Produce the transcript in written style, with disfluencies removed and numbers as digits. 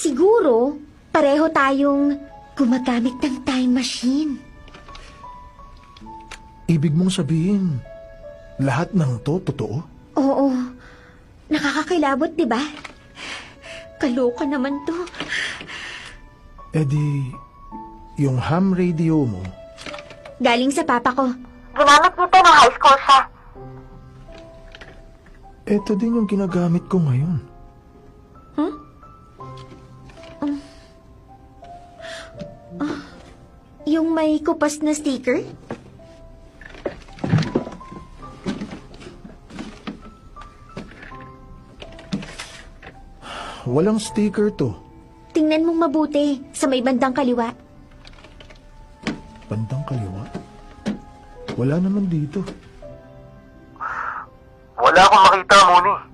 Siguro, pareho tayong gumagamit ng time machine. Ibig mong sabihin, lahat ng to totoo? Oo. Nakakakilabot, di ba? Kaloka naman to. Eh di, yung ham radio mo, Galing sa papa ko. Ginamit niyo to nung high school siya. eto din yung ginagamit ko ngayon. Yung may kupas na sticker? Walang sticker to. Tingnan mong mabuti sa may bandang kaliwa. Bandang kaliwa? Wala naman dito. Wala akong makita, Moni.